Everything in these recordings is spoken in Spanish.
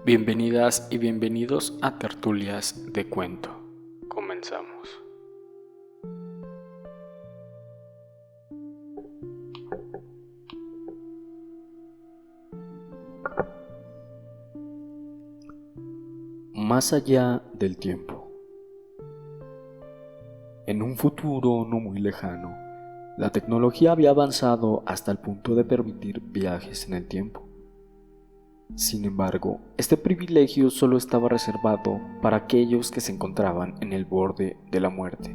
Bienvenidas y bienvenidos a Tertulias de Cuento. Comenzamos. Más allá del tiempo. En un futuro no muy lejano, la tecnología había avanzado hasta el punto de permitir viajes en el tiempo. Sin embargo, este privilegio solo estaba reservado para aquellos que se encontraban en el borde de la muerte,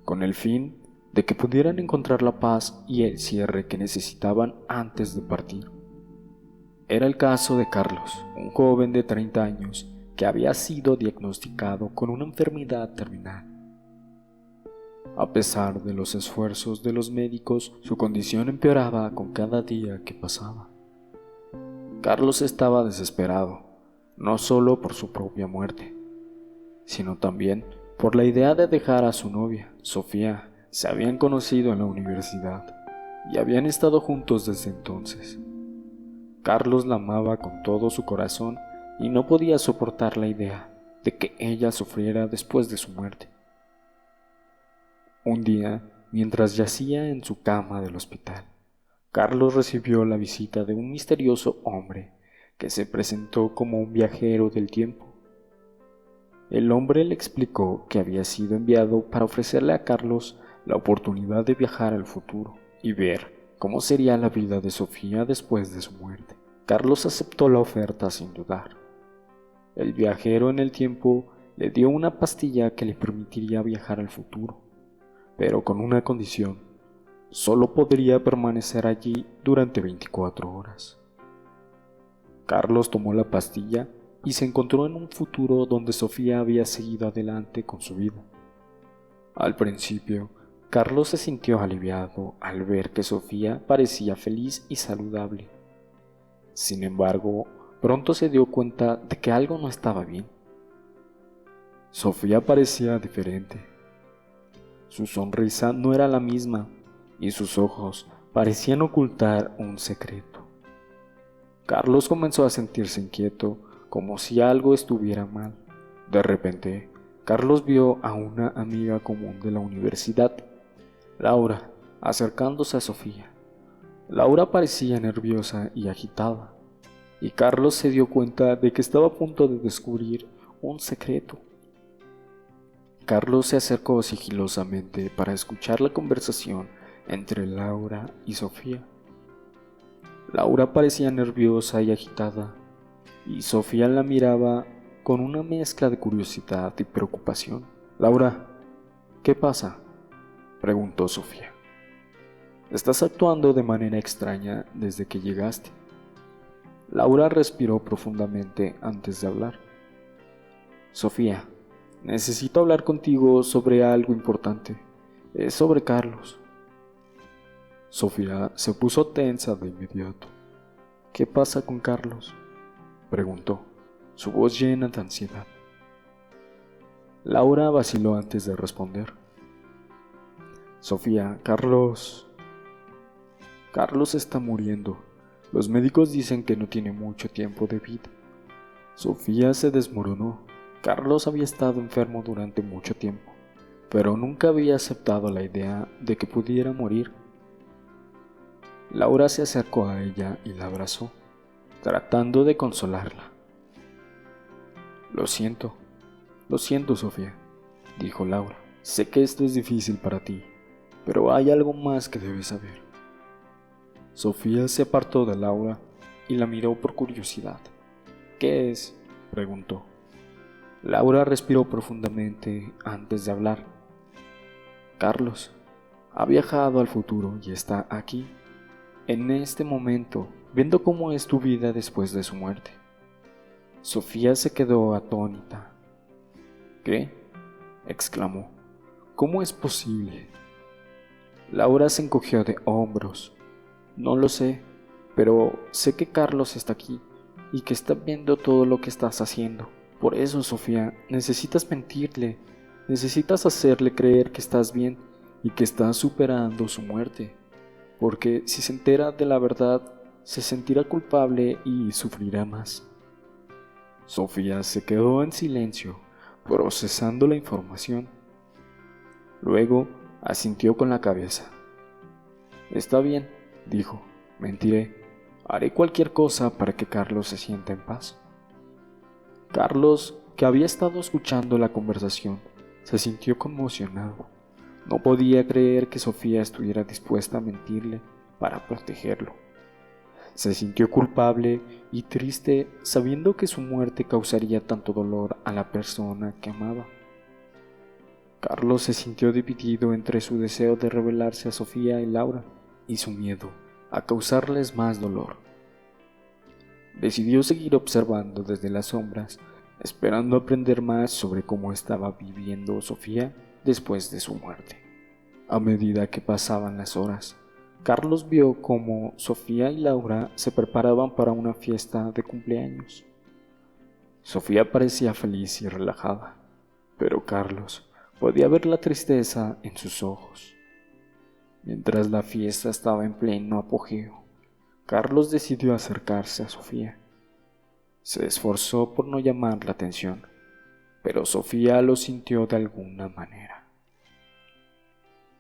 con el fin de que pudieran encontrar la paz y el cierre que necesitaban antes de partir. Era el caso de Carlos, un joven de 30 años que había sido diagnosticado con una enfermedad terminal. A pesar de los esfuerzos de los médicos, su condición empeoraba con cada día que pasaba. Carlos estaba desesperado, no solo por su propia muerte, sino también por la idea de dejar a su novia, Sofía. Se habían conocido en la universidad y habían estado juntos desde entonces. Carlos la amaba con todo su corazón y no podía soportar la idea de que ella sufriera después de su muerte. Un día, mientras yacía en su cama del hospital, Carlos recibió la visita de un misterioso hombre que se presentó como un viajero del tiempo. El hombre le explicó que había sido enviado para ofrecerle a Carlos la oportunidad de viajar al futuro y ver cómo sería la vida de Sofía después de su muerte. Carlos aceptó la oferta sin dudar. El viajero en el tiempo le dio una pastilla que le permitiría viajar al futuro, pero con una condición: solo podría permanecer allí durante 24 horas. Carlos tomó la pastilla y se encontró en un futuro donde Sofía había seguido adelante con su vida. Al principio, Carlos se sintió aliviado al ver que Sofía parecía feliz y saludable. Sin embargo, pronto se dio cuenta de que algo no estaba bien. Sofía parecía diferente. Su sonrisa no era la misma y sus ojos parecían ocultar un secreto. Carlos comenzó a sentirse inquieto, como si algo estuviera mal. De repente, Carlos vio a una amiga común de la universidad, Laura, acercándose a Sofía. Laura parecía nerviosa y agitada, y Carlos se dio cuenta de que estaba a punto de descubrir un secreto. Carlos se acercó sigilosamente para escuchar la conversación entre Laura y Sofía. Laura parecía nerviosa y agitada, y Sofía la miraba con una mezcla de curiosidad y preocupación. «Laura, ¿qué pasa?», preguntó Sofía. «Estás actuando de manera extraña desde que llegaste». Laura respiró profundamente antes de hablar. «Sofía, necesito hablar contigo sobre algo importante. Es sobre Carlos». Sofía se puso tensa de inmediato. «¿Qué pasa con Carlos?», preguntó, su voz llena de ansiedad. Laura vaciló antes de responder. «Sofía, Carlos está muriendo. Los médicos dicen que no tiene mucho tiempo de vida». Sofía se desmoronó. Carlos había estado enfermo durante mucho tiempo, pero nunca había aceptado la idea de que pudiera morir. Laura se acercó a ella y la abrazó, tratando de consolarla. Lo siento, Sofía», dijo Laura. «Sé que esto es difícil para ti, pero hay algo más que debes saber». Sofía se apartó de Laura y la miró por curiosidad. «¿Qué es?», preguntó. Laura respiró profundamente antes de hablar. «Carlos ha viajado al futuro y está aquí, en este momento, viendo cómo es tu vida después de su muerte». Sofía se quedó atónita. «¿Qué?», exclamó. «¿Cómo es posible?». Laura se encogió de hombros. «No lo sé, pero sé que Carlos está aquí y que está viendo todo lo que estás haciendo. Por eso, Sofía, necesitas mentirle, necesitas hacerle creer que estás bien y que estás superando su muerte, porque si se entera de la verdad, se sentirá culpable y sufrirá más». Sofía se quedó en silencio, procesando la información. Luego asintió con la cabeza. Está bien, dijo, mentiré. Haré cualquier cosa para que Carlos se sienta en paz. Carlos, que había estado escuchando la conversación, se sintió conmocionado. No podía creer que Sofía estuviera dispuesta a mentirle para protegerlo. Se sintió culpable y triste sabiendo que su muerte causaría tanto dolor a la persona que amaba. Carlos se sintió dividido entre su deseo de revelarse a Sofía y Laura y su miedo a causarles más dolor. Decidió seguir observando desde las sombras, esperando aprender más sobre cómo estaba viviendo Sofía después de su muerte. A medida que pasaban las horas, Carlos vio cómo Sofía y Laura se preparaban para una fiesta de cumpleaños. Sofía parecía feliz y relajada, pero Carlos podía ver la tristeza en sus ojos. Mientras la fiesta estaba en pleno apogeo, Carlos decidió acercarse a Sofía. Se esforzó por no llamar la atención, pero Sofía lo sintió de alguna manera.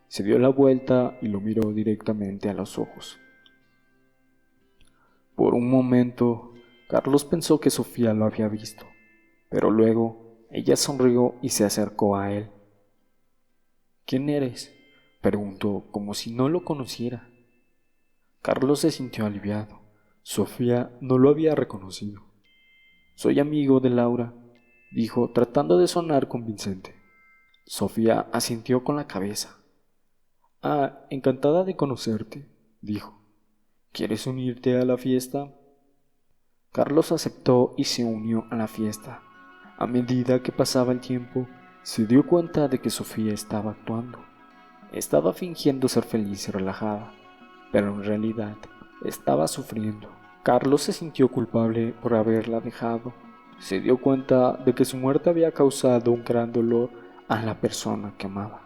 Se dio la vuelta y lo miró directamente a los ojos. Por un momento, Carlos pensó que Sofía lo había visto, pero luego ella sonrió y se acercó a él. ¿Quién eres?, preguntó como si no lo conociera. Carlos se sintió aliviado. Sofía no lo había reconocido. Soy amigo de Laura, dijo tratando de sonar convincente. Sofía asintió con la cabeza. Ah, encantada de conocerte, dijo. ¿Quieres unirte a la fiesta? Carlos aceptó y se unió a la fiesta. A medida que pasaba el tiempo, se dio cuenta de que Sofía estaba actuando. Estaba fingiendo ser feliz y relajada, pero en realidad estaba sufriendo. Carlos se sintió culpable por haberla dejado. Se dio cuenta de que su muerte había causado un gran dolor a la persona que amaba,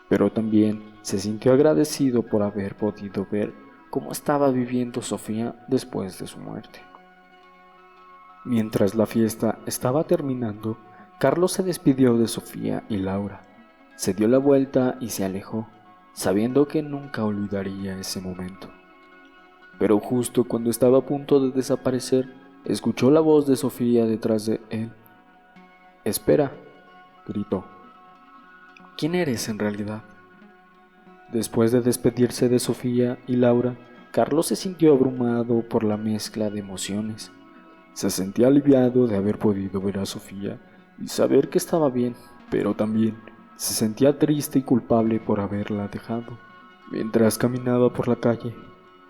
pero también se sintió agradecido por haber podido ver cómo estaba viviendo Sofía después de su muerte. Mientras la fiesta estaba terminando, Carlos se despidió de Sofía y Laura. Se dio la vuelta y se alejó, sabiendo que nunca olvidaría ese momento. Pero justo cuando estaba a punto de desaparecer, escuchó la voz de Sofía detrás de él. «Espera», gritó. «¿Quién eres en realidad?». Después de despedirse de Sofía y Laura, Carlos se sintió abrumado por la mezcla de emociones. Se sentía aliviado de haber podido ver a Sofía y saber que estaba bien, pero también se sentía triste y culpable por haberla dejado. Mientras caminaba por la calle,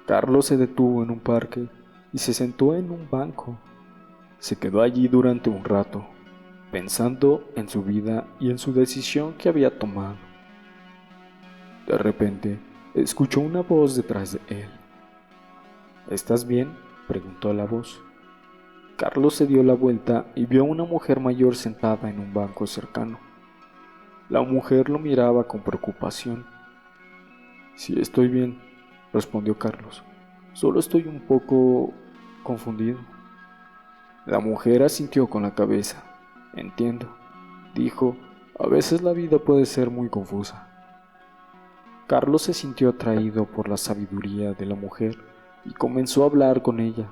Carlos se detuvo en un parque y se sentó en un banco. Se quedó allí durante un rato, pensando en su vida y en su decisión que había tomado. De repente, escuchó una voz detrás de él. «¿Estás bien?», preguntó la voz. Carlos se dio la vuelta y vio a una mujer mayor sentada en un banco cercano. La mujer lo miraba con preocupación. «Sí, estoy bien», respondió Carlos. «Solo estoy un poco confundido». La mujer asintió con la cabeza. «Entiendo», dijo. «A veces la vida puede ser muy confusa». Carlos se sintió atraído por la sabiduría de la mujer y comenzó a hablar con ella.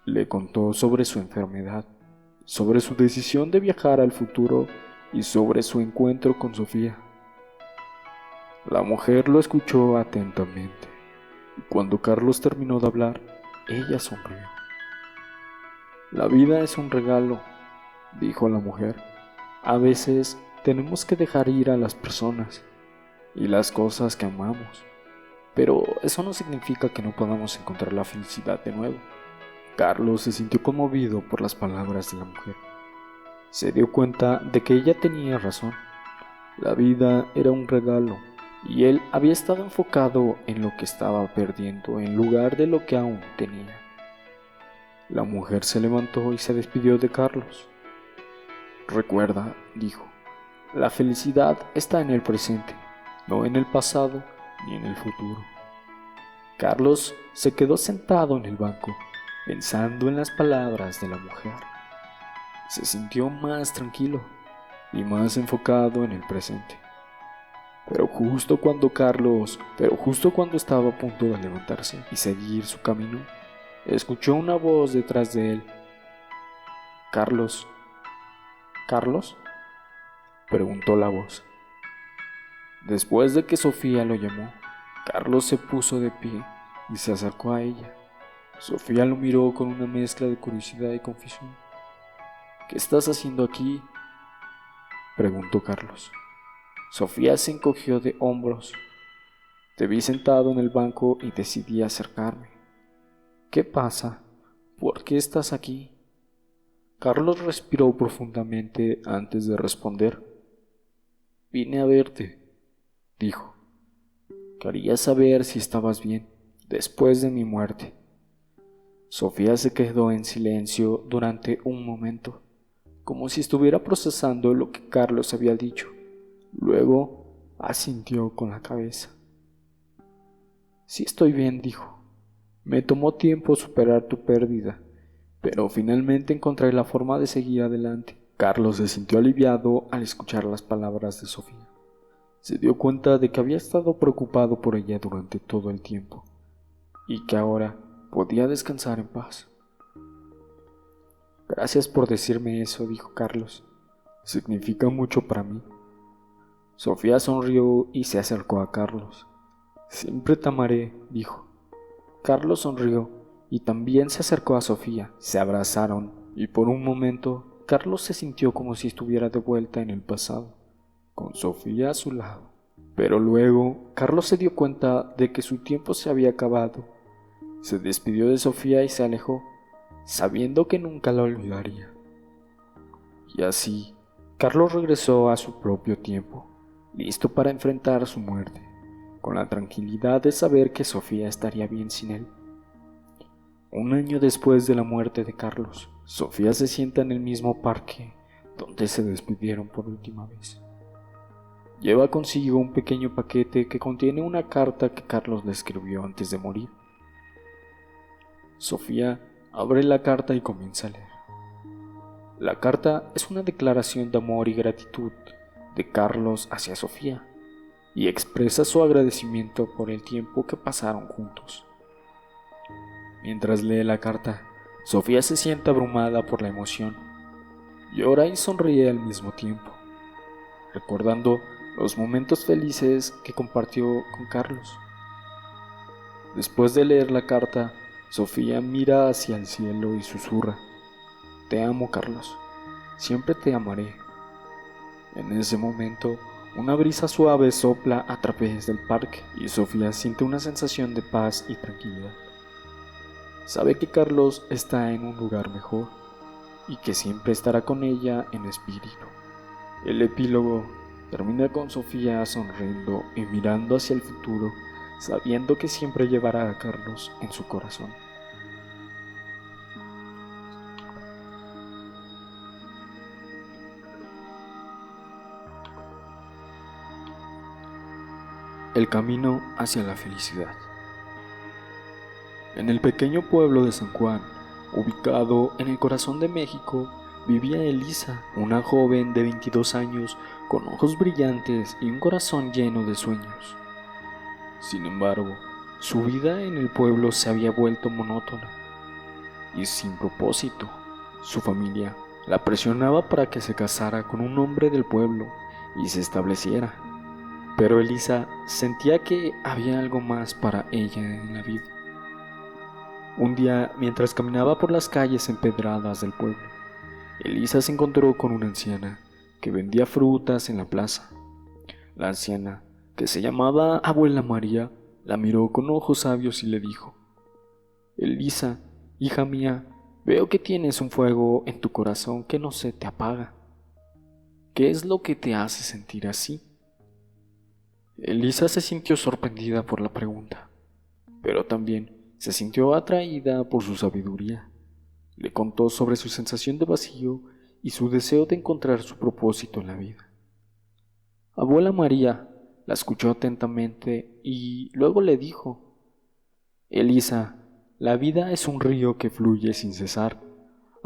Le contó sobre su enfermedad, sobre su decisión de viajar al futuro y sobre su encuentro con Sofía. La mujer lo escuchó atentamente y cuando Carlos terminó de hablar, ella sonrió. «La vida es un regalo», dijo la mujer. «A veces tenemos que dejar ir a las personas y las cosas que amamos, pero eso no significa que no podamos encontrar la felicidad de nuevo». Carlos se sintió conmovido por las palabras de la mujer. Se dio cuenta de que ella tenía razón. La vida era un regalo y él había estado enfocado en lo que estaba perdiendo en lugar de lo que aún tenía. La mujer se levantó y se despidió de Carlos. «Recuerda», dijo, «la felicidad está en el presente, no en el pasado ni en el futuro». Carlos se quedó sentado en el banco, pensando en las palabras de la mujer. se sintió más tranquilo y más enfocado en el presente. Pero justo cuando estaba a punto de levantarse y seguir su camino, escuchó una voz detrás de él. «Carlos, ¿Carlos?», preguntó la voz. Después de que Sofía lo llamó, Carlos se puso de pie y se acercó a ella. Sofía lo miró con una mezcla de curiosidad y confusión. «¿Qué estás haciendo aquí?», preguntó Carlos. Sofía se encogió de hombros. «Te vi sentado en el banco y decidí acercarme». «¿Qué pasa? ¿Por qué estás aquí?». Carlos respiró profundamente antes de responder. «Vine a verte», dijo. «Quería saber si estabas bien después de mi muerte». Sofía se quedó en silencio durante un momento, como si estuviera procesando lo que Carlos había dicho. Luego asintió con la cabeza. «Sí estoy bien», dijo. «Me tomó tiempo superar tu pérdida, pero finalmente encontré la forma de seguir adelante». Carlos se sintió aliviado al escuchar las palabras de Sofía. Se dio cuenta de que había estado preocupado por ella durante todo el tiempo y que ahora podía descansar en paz. «Gracias por decirme eso», dijo Carlos. «Significa mucho para mí». Sofía sonrió y se acercó a Carlos. «Siempre te amaré», dijo. Carlos sonrió y también se acercó a Sofía. Se abrazaron y por un momento Carlos se sintió como si estuviera de vuelta en el pasado, con Sofía a su lado. Pero luego Carlos se dio cuenta de que su tiempo se había acabado. Se despidió de Sofía y se alejó, sabiendo que nunca la olvidaría. Y así, Carlos regresó a su propio tiempo, listo para enfrentar su muerte, con la tranquilidad de saber que Sofía estaría bien sin él. Un año después de la muerte de Carlos, Sofía se sienta en el mismo parque donde se despidieron por última vez. Lleva consigo un pequeño paquete que contiene una carta que Carlos le escribió antes de morir. Sofía abre la carta y comienza a leer. La carta es una declaración de amor y gratitud de Carlos hacia Sofía y expresa su agradecimiento por el tiempo que pasaron juntos. Mientras lee la carta, Sofía se siente abrumada por la emoción. Llora y sonríe al mismo tiempo, recordando los momentos felices que compartió con Carlos. Después de leer la carta, Sofía mira hacia el cielo y susurra: «Te amo, Carlos. Siempre te amaré». En ese momento, una brisa suave sopla a través del parque y Sofía siente una sensación de paz y tranquilidad. Sabe que Carlos está en un lugar mejor y que siempre estará con ella en espíritu. El epílogo termina con Sofía sonriendo y mirando hacia el futuro, sabiendo que siempre llevará a Carlos en su corazón. El camino hacia la felicidad. En el pequeño pueblo de San Juan, ubicado en el corazón de México, vivía Elisa, una joven de 22 años con ojos brillantes y un corazón lleno de sueños. Sin embargo, su vida en el pueblo se había vuelto monótona y sin propósito. Su familia la presionaba para que se casara con un hombre del pueblo y se estableciera. Pero Elisa sentía que había algo más para ella en la vida. Un día, mientras caminaba por las calles empedradas del pueblo, Elisa se encontró con una anciana que vendía frutas en la plaza. La anciana, que se llamaba Abuela María, la miró con ojos sabios y le dijo: «Elisa, hija mía, veo que tienes un fuego en tu corazón que no se te apaga. ¿Qué es lo que te hace sentir así?». Elisa se sintió sorprendida por la pregunta, pero también se sintió atraída por su sabiduría. Le contó sobre su sensación de vacío y su deseo de encontrar su propósito en la vida. Abuela María la escuchó atentamente y luego le dijo: «Elisa, la vida es un río que fluye sin cesar.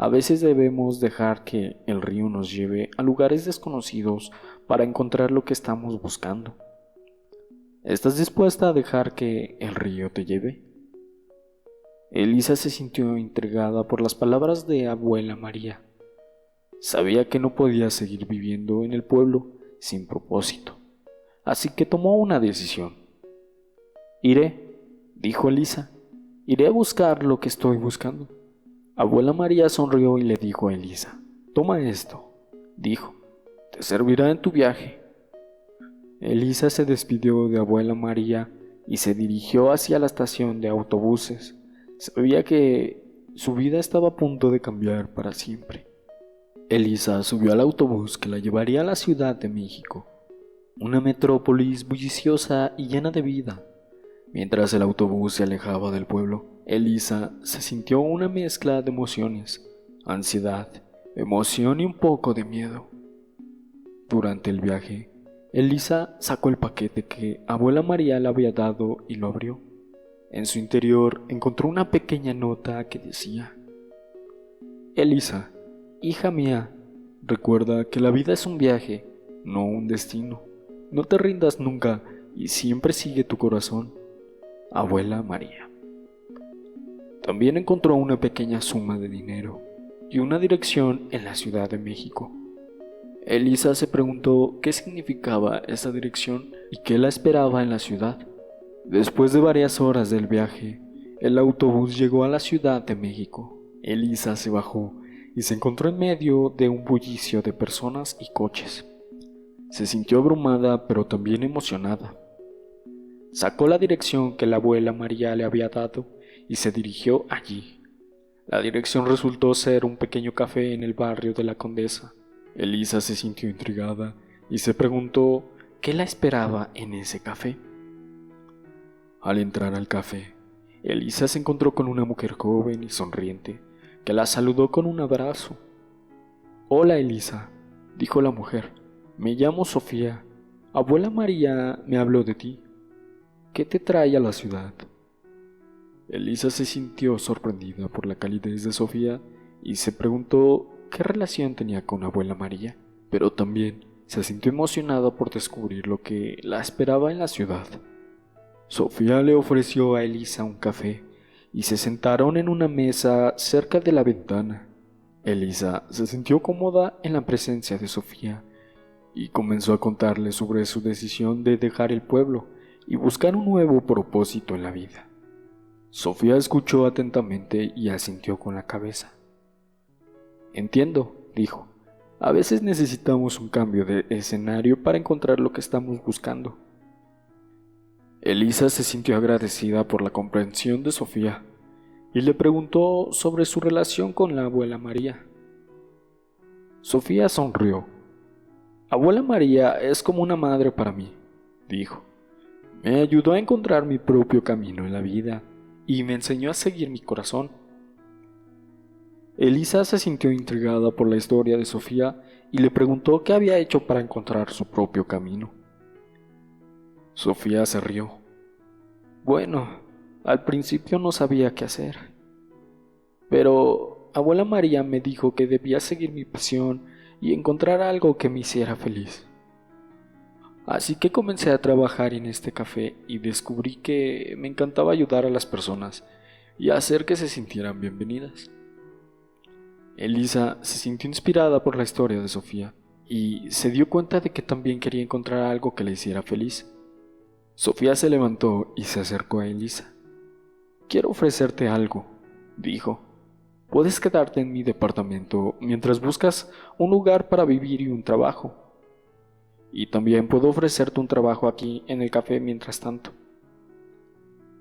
A veces debemos dejar que el río nos lleve a lugares desconocidos para encontrar lo que estamos buscando. ¿Estás dispuesta a dejar que el río te lleve? Elisa se sintió intrigada por las palabras de abuela María. Sabía que no podía seguir viviendo en el pueblo sin propósito, así que tomó una decisión. Iré, dijo Elisa, iré a buscar lo que estoy buscando. Abuela María sonrió y le dijo a Elisa, toma esto, dijo, te servirá en tu viaje. Elisa se despidió de abuela María y se dirigió hacia la estación de autobuses. Sabía que su vida estaba a punto de cambiar para siempre. Elisa subió al autobús que la llevaría a la Ciudad de México, una metrópolis bulliciosa y llena de vida. Mientras el autobús se alejaba del pueblo, Elisa se sintió una mezcla de emociones, ansiedad, emoción y un poco de miedo. Durante el viaje, Elisa sacó el paquete que abuela María le había dado y lo abrió. En su interior encontró una pequeña nota que decía: Elisa, hija mía, recuerda que la vida es un viaje, no un destino. No te rindas nunca y siempre sigue tu corazón. Abuela María. También encontró una pequeña suma de dinero y una dirección en la Ciudad de México. Elisa se preguntó qué significaba esa dirección y qué la esperaba en la ciudad. Después de varias horas del viaje, el autobús llegó a la Ciudad de México. Elisa se bajó y se encontró en medio de un bullicio de personas y coches. Se sintió abrumada pero también emocionada. Sacó la dirección que la abuela María le había dado y se dirigió allí. La dirección resultó ser un pequeño café en el barrio de la Condesa. Elisa se sintió intrigada y se preguntó qué la esperaba en ese café. Al entrar al café, Elisa se encontró con una mujer joven y sonriente que la saludó con un abrazo. Hola Elisa, dijo la mujer, me llamo Sofía. Abuela María me habló de ti. ¿Qué te trae a la ciudad? Elisa se sintió sorprendida por la calidez de Sofía y se preguntó qué relación tenía con abuela María, pero también se sintió emocionada por descubrir lo que la esperaba en la ciudad. Sofía le ofreció a Elisa un café y se sentaron en una mesa cerca de la ventana. Elisa se sintió cómoda en la presencia de Sofía y comenzó a contarle sobre su decisión de dejar el pueblo y buscar un nuevo propósito en la vida. Sofía escuchó atentamente y asintió con la cabeza. Entiendo, dijo. A veces necesitamos un cambio de escenario para encontrar lo que estamos buscando. Elisa se sintió agradecida por la comprensión de Sofía y le preguntó sobre su relación con la abuela María. Sofía sonrió. Abuela María es como una madre para mí, dijo. Me ayudó a encontrar mi propio camino en la vida y me enseñó a seguir mi corazón. Elisa se sintió intrigada por la historia de Sofía y le preguntó qué había hecho para encontrar su propio camino. Sofía se rió. Bueno, al principio no sabía qué hacer, pero abuela María me dijo que debía seguir mi pasión y encontrar algo que me hiciera feliz. Así que comencé a trabajar en este café y descubrí que me encantaba ayudar a las personas y hacer que se sintieran bienvenidas. Elisa se sintió inspirada por la historia de Sofía y se dio cuenta de que también quería encontrar algo que la hiciera feliz. Sofía se levantó y se acercó a Elisa. Quiero ofrecerte algo, dijo. Puedes quedarte en mi departamento mientras buscas un lugar para vivir y un trabajo. Y también puedo ofrecerte un trabajo aquí en el café mientras tanto.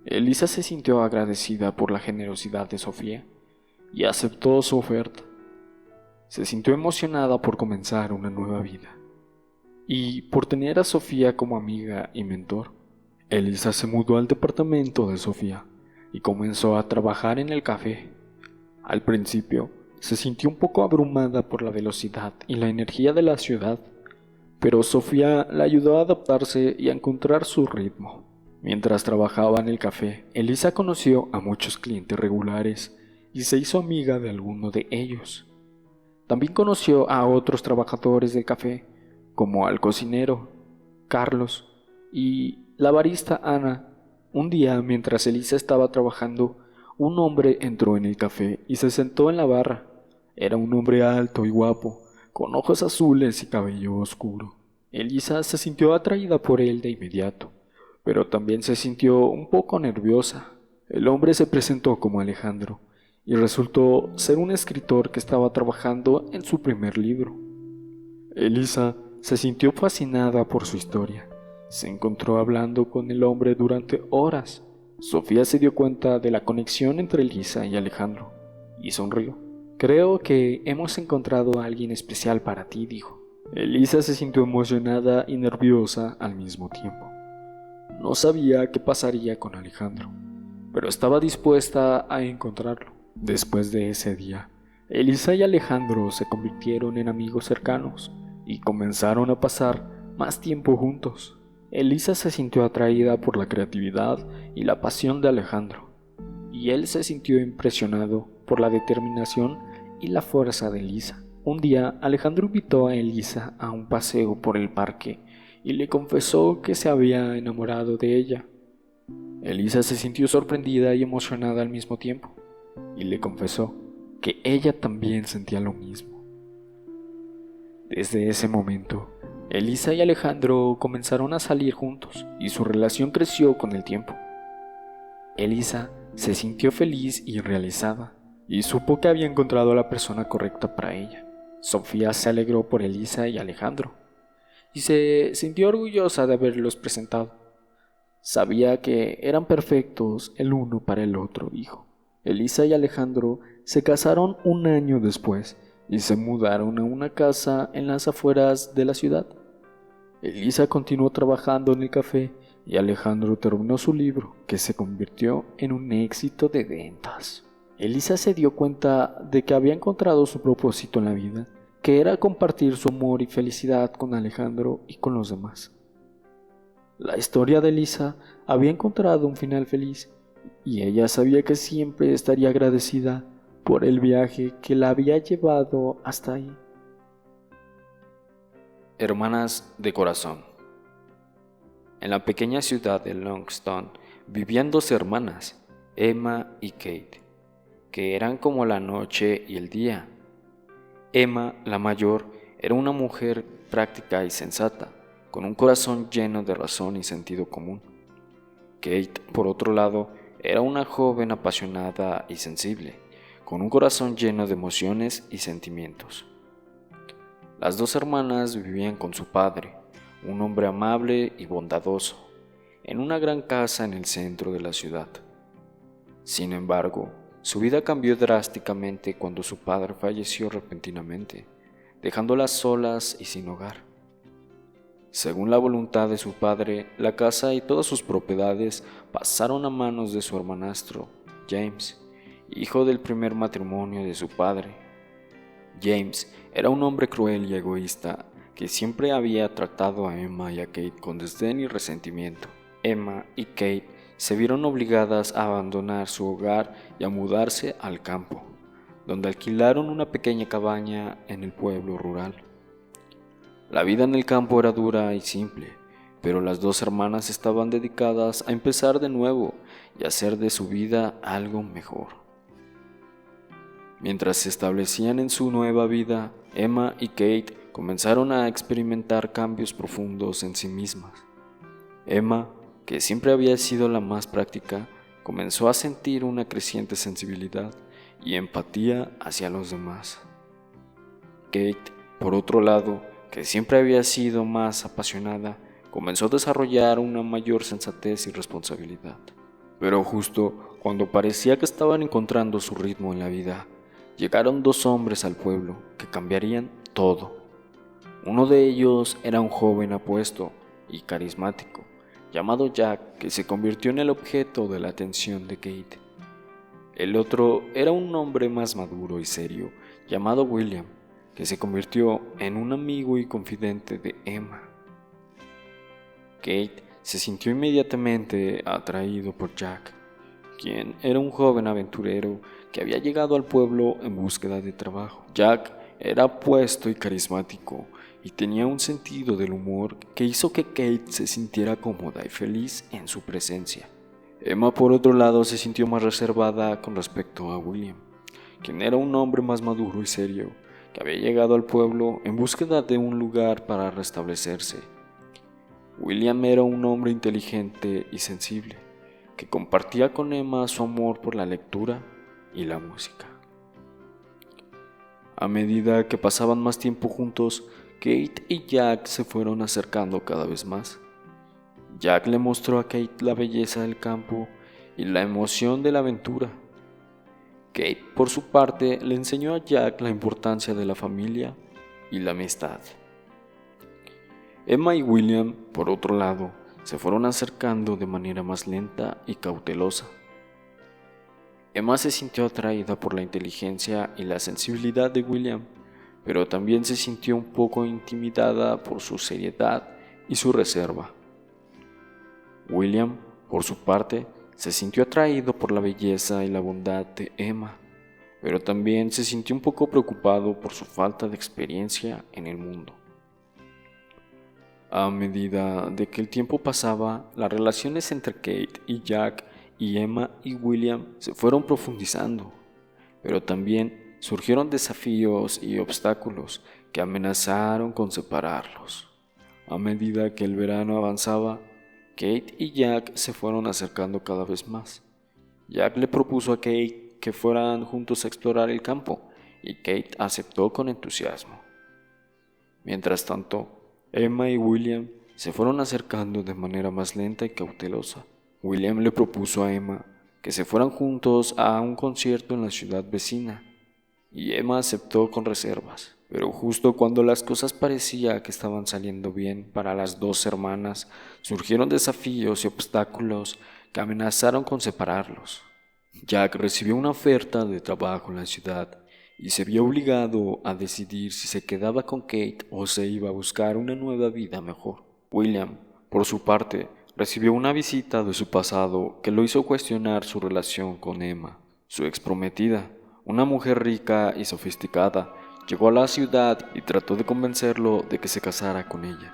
Elisa se sintió agradecida por la generosidad de Sofía y aceptó su oferta. Se sintió emocionada por comenzar una nueva vida y por tener a Sofía como amiga y mentor. Elisa se mudó al departamento de Sofía y comenzó a trabajar en el café. Al principio se sintió un poco abrumada por la velocidad y la energía de la ciudad, pero Sofía la ayudó a adaptarse y a encontrar su ritmo. Mientras trabajaba en el café, Elisa conoció a muchos clientes regulares y se hizo amiga de alguno de ellos. También conoció a otros trabajadores del café, como al cocinero, Carlos, y la barista Ana. Un día, mientras Elisa estaba trabajando, un hombre entró en el café y se sentó en la barra. Era un hombre alto y guapo, con ojos azules y cabello oscuro. Elisa se sintió atraída por él de inmediato, pero también se sintió un poco nerviosa. El hombre se presentó como Alejandro y resultó ser un escritor que estaba trabajando en su primer libro. Elisa se sintió fascinada por su historia. Se encontró hablando con el hombre durante horas. Sofía se dio cuenta de la conexión entre Elisa y Alejandro y sonrió. Creo que hemos encontrado a alguien especial para ti, dijo. Elisa se sintió emocionada y nerviosa al mismo tiempo. No sabía qué pasaría con Alejandro, pero estaba dispuesta a encontrarlo. Después de ese día, Elisa y Alejandro se convirtieron en amigos cercanos y comenzaron a pasar más tiempo juntos. Elisa se sintió atraída por la creatividad y la pasión de Alejandro, y él se sintió impresionado por la determinación y la fuerza de Elisa. Un día, Alejandro invitó a Elisa a un paseo por el parque y le confesó que se había enamorado de ella. Elisa se sintió sorprendida y emocionada al mismo tiempo, y le confesó que ella también sentía lo mismo. Desde ese momento, Elisa y Alejandro comenzaron a salir juntos y su relación creció con el tiempo. Elisa se sintió feliz y realizada y supo que había encontrado a la persona correcta para ella. Sofía se alegró por Elisa y Alejandro y se sintió orgullosa de haberlos presentado. Sabía que eran perfectos el uno para el otro, dijo. Elisa y Alejandro se casaron un año después y se mudaron a una casa en las afueras de la ciudad. Elisa continuó trabajando en el café y Alejandro terminó su libro, que se convirtió en un éxito de ventas. Elisa se dio cuenta de que había encontrado su propósito en la vida, que era compartir su amor y felicidad con Alejandro y con los demás. La historia de Elisa había encontrado un final feliz y ella sabía que siempre estaría agradecida por el viaje que la había llevado hasta ahí. Hermanas de corazón. En la pequeña ciudad de Longstone vivían dos hermanas, Emma y Kate, que eran como la noche y el día. Emma, la mayor, era una mujer práctica y sensata, con un corazón lleno de razón y sentido común. Kate, por otro lado, era una joven apasionada y sensible, con un corazón lleno de emociones y sentimientos. Las dos hermanas vivían con su padre, un hombre amable y bondadoso, en una gran casa en el centro de la ciudad. Sin embargo, su vida cambió drásticamente cuando su padre falleció repentinamente, dejándolas solas y sin hogar. Según la voluntad de su padre, la casa y todas sus propiedades pasaron a manos de su hermanastro, James, hijo del primer matrimonio de su padre. James era un hombre cruel y egoísta que siempre había tratado a Emma y a Kate con desdén y resentimiento. Emma y Kate se vieron obligadas a abandonar su hogar y a mudarse al campo, donde alquilaron una pequeña cabaña en el pueblo rural. La vida en el campo era dura y simple, pero las dos hermanas estaban dedicadas a empezar de nuevo y hacer de su vida algo mejor. Mientras se establecían en su nueva vida, Emma y Kate comenzaron a experimentar cambios profundos en sí mismas. Emma, que siempre había sido la más práctica, comenzó a sentir una creciente sensibilidad y empatía hacia los demás. Kate, por otro lado, que siempre había sido más apasionada, comenzó a desarrollar una mayor sensatez y responsabilidad. Pero justo cuando parecía que estaban encontrando su ritmo en la vida, llegaron dos hombres al pueblo que cambiarían todo. Uno de ellos era un joven apuesto y carismático, llamado Jack, que se convirtió en el objeto de la atención de Kate. El otro era un hombre más maduro y serio, llamado William, que se convirtió en un amigo y confidente de Emma. Kate se sintió inmediatamente atraído por Jack, quien era un joven aventurero que había llegado al pueblo en búsqueda de trabajo. Jack era apuesto y carismático y tenía un sentido del humor que hizo que Kate se sintiera cómoda y feliz en su presencia. Emma, por otro lado, se sintió más reservada con respecto a William, quien era un hombre más maduro y serio, que había llegado al pueblo en búsqueda de un lugar para restablecerse. William era un hombre inteligente y sensible, que compartía con Emma su amor por la lectura y la música. A medida que pasaban más tiempo juntos, Kate y Jack se fueron acercando cada vez más. Jack le mostró a Kate la belleza del campo y la emoción de la aventura. Kate, por su parte, le enseñó a Jack la importancia de la familia y la amistad. Emma y William, por otro lado, se fueron acercando de manera más lenta y cautelosa. Emma se sintió atraída por la inteligencia y la sensibilidad de William, pero también se sintió un poco intimidada por su seriedad y su reserva. William, por su parte, se sintió atraído por la belleza y la bondad de Emma, pero también se sintió un poco preocupado por su falta de experiencia en el mundo. A medida de que el tiempo pasaba, las relaciones entre Kate y Jack y Emma y William se fueron profundizando, pero también surgieron desafíos y obstáculos que amenazaron con separarlos. A medida que el verano avanzaba, Kate y Jack se fueron acercando cada vez más. Jack le propuso a Kate que fueran juntos a explorar el campo, y Kate aceptó con entusiasmo. Mientras tanto, Emma y William se fueron acercando de manera más lenta y cautelosa. William le propuso a Emma que se fueran juntos a un concierto en la ciudad vecina, y Emma aceptó con reservas. Pero justo cuando las cosas parecía que estaban saliendo bien para las dos hermanas, surgieron desafíos y obstáculos que amenazaron con separarlos. Jack recibió una oferta de trabajo en la ciudad y se vio obligado a decidir si se quedaba con Kate o se iba a buscar una nueva vida mejor. William, por su parte, recibió una visita de su pasado que lo hizo cuestionar su relación con Emma. Su exprometida, una mujer rica y sofisticada, llegó a la ciudad y trató de convencerlo de que se casara con ella.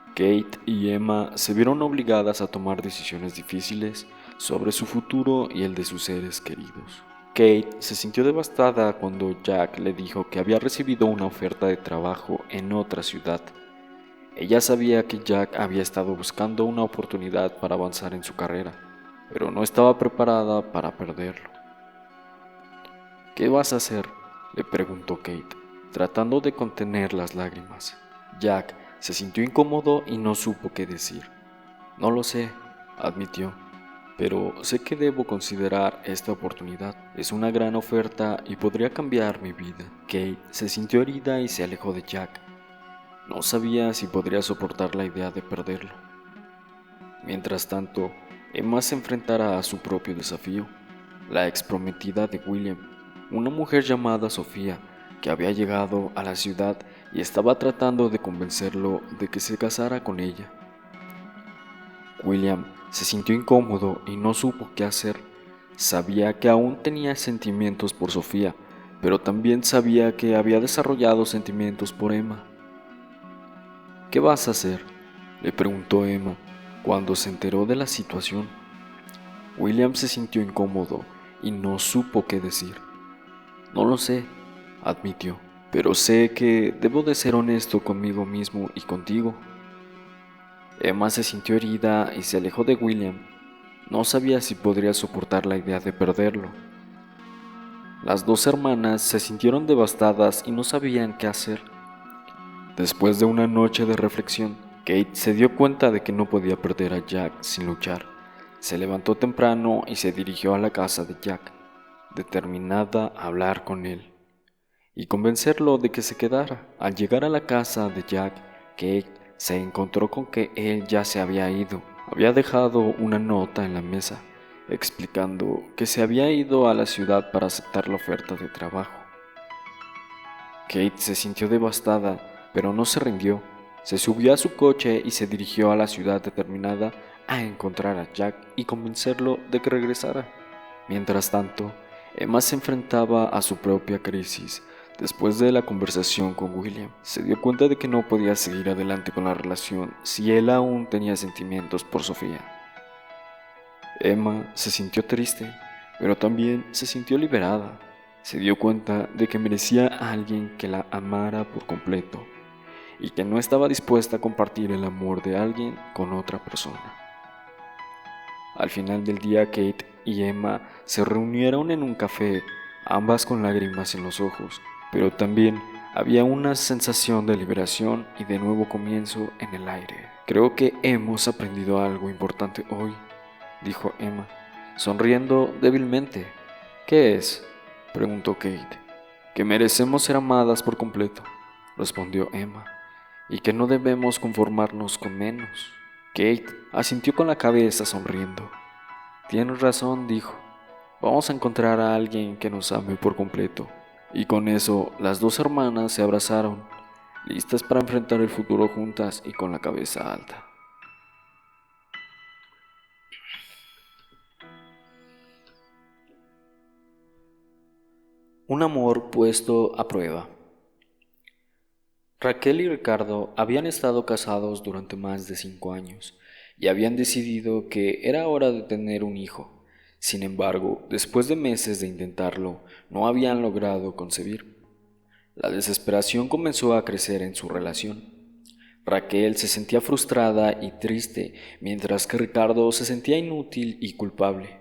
Kate y Emma se vieron obligadas a tomar decisiones difíciles sobre su futuro y el de sus seres queridos. Kate se sintió devastada cuando Jack le dijo que había recibido una oferta de trabajo en otra ciudad. Ella sabía que Jack había estado buscando una oportunidad para avanzar en su carrera, pero no estaba preparada para perderlo. ¿Qué vas a hacer?, le preguntó Kate, tratando de contener las lágrimas. Jack se sintió incómodo y no supo qué decir. No lo sé, admitió, pero sé que debo considerar esta oportunidad. Es una gran oferta y podría cambiar mi vida. Kate se sintió herida y se alejó de Jack. No sabía si podría soportar la idea de perderlo. Mientras tanto, Emma se enfrentará a su propio desafío, la exprometida de William, una mujer llamada Sofía, que había llegado a la ciudad y estaba tratando de convencerlo de que se casara con ella. William se sintió incómodo y no supo qué hacer. Sabía que aún tenía sentimientos por Sofía, pero también sabía que había desarrollado sentimientos por Emma. ¿Qué vas a hacer?, le preguntó Emma cuando se enteró de la situación. William se sintió incómodo y no supo qué decir. No lo sé, admitió, pero sé que debo de ser honesto conmigo mismo y contigo. Emma se sintió herida y se alejó de William. No sabía si podría soportar la idea de perderlo. Las dos hermanas se sintieron devastadas y no sabían qué hacer. Después de una noche de reflexión, Kate se dio cuenta de que no podía perder a Jack sin luchar. Se levantó temprano y se dirigió a la casa de Jack, determinada a hablar con él y convencerlo de que se quedara. Al llegar a la casa de Jack, Kate se encontró con que él ya se había ido. Había dejado una nota en la mesa, explicando que se había ido a la ciudad para aceptar la oferta de trabajo. Kate se sintió devastada, pero no se rindió. Se subió a su coche y se dirigió a la ciudad determinada a encontrar a Jack y convencerlo de que regresara. Mientras tanto, Emma se enfrentaba a su propia crisis. Después de la conversación con William, se dio cuenta de que no podía seguir adelante con la relación si él aún tenía sentimientos por Sofía. Emma se sintió triste, pero también se sintió liberada. Se dio cuenta de que merecía a alguien que la amara por completo y que no estaba dispuesta a compartir el amor de alguien con otra persona. Al final del día, Kate y Emma se reunieron en un café, ambas con lágrimas en los ojos, pero también había una sensación de liberación y de nuevo comienzo en el aire. Creo que hemos aprendido algo importante hoy, dijo Emma, sonriendo débilmente. ¿Qué es?, preguntó Kate. Que merecemos ser amadas por completo, respondió Emma, y que no debemos conformarnos con menos. Kate asintió con la cabeza sonriendo. Tienes razón, dijo. Vamos a encontrar a alguien que nos ame por completo. Y con eso, las dos hermanas se abrazaron, listas para enfrentar el futuro juntas y con la cabeza alta. Un amor puesto a prueba. Raquel y Ricardo habían estado casados durante más de 5 años y habían decidido que era hora de tener un hijo. Sin embargo, después de meses de intentarlo, no habían logrado concebir. La desesperación comenzó a crecer en su relación. Raquel se sentía frustrada y triste, mientras que Ricardo se sentía inútil y culpable.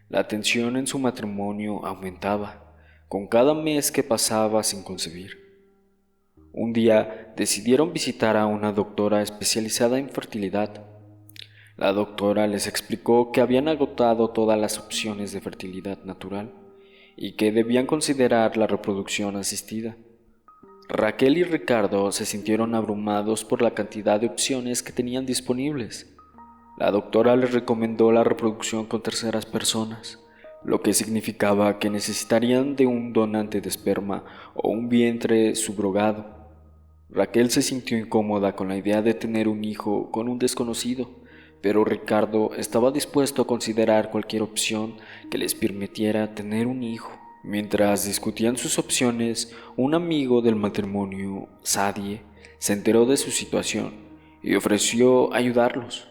La tensión en su matrimonio aumentaba, con cada mes que pasaba sin concebir. Un día decidieron visitar a una doctora especializada en fertilidad. La doctora les explicó que habían agotado todas las opciones de fertilidad natural y que debían considerar la reproducción asistida. Raquel y Ricardo se sintieron abrumados por la cantidad de opciones que tenían disponibles. La doctora les recomendó la reproducción con terceras personas, lo que significaba que necesitarían de un donante de esperma o un vientre subrogado. Raquel se sintió incómoda con la idea de tener un hijo con un desconocido, pero Ricardo estaba dispuesto a considerar cualquier opción que les permitiera tener un hijo. Mientras discutían sus opciones, un amigo del matrimonio, Sadie, se enteró de su situación y ofreció ayudarlos.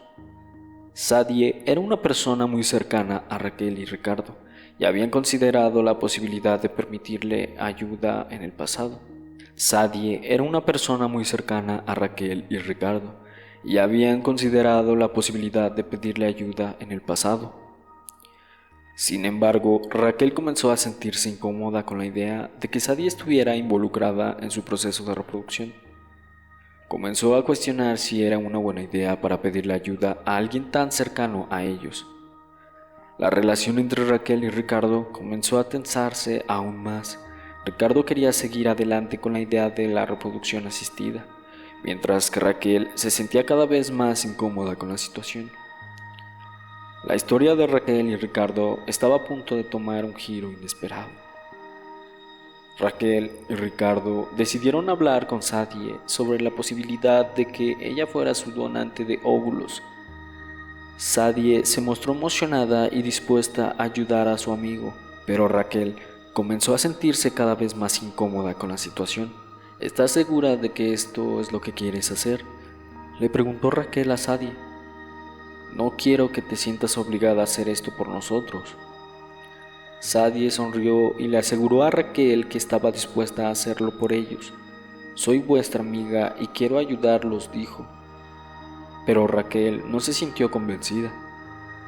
Sadie era una persona muy cercana a Raquel y Ricardo, y habían considerado la posibilidad de permitirle ayuda en el pasado. Sadie era una persona muy cercana a Raquel y Ricardo, y habían considerado la posibilidad de pedirle ayuda en el pasado. Sin embargo, Raquel comenzó a sentirse incómoda con la idea de que Sadie estuviera involucrada en su proceso de reproducción. Comenzó a cuestionar si era una buena idea para pedirle ayuda a alguien tan cercano a ellos. La relación entre Raquel y Ricardo comenzó a tensarse aún más. Ricardo quería seguir adelante con la idea de la reproducción asistida, mientras que Raquel se sentía cada vez más incómoda con la situación. La historia de Raquel y Ricardo estaba a punto de tomar un giro inesperado. Raquel y Ricardo decidieron hablar con Sadie sobre la posibilidad de que ella fuera su donante de óvulos. Sadie se mostró emocionada y dispuesta a ayudar a su amigo, pero Raquel comenzó a sentirse cada vez más incómoda con la situación. ¿Estás segura de que esto es lo que quieres hacer?, le preguntó Raquel a Sadie. No quiero que te sientas obligada a hacer esto por nosotros. Sadie sonrió y le aseguró a Raquel que estaba dispuesta a hacerlo por ellos. Soy vuestra amiga y quiero ayudarlos, dijo. Pero Raquel no se sintió convencida.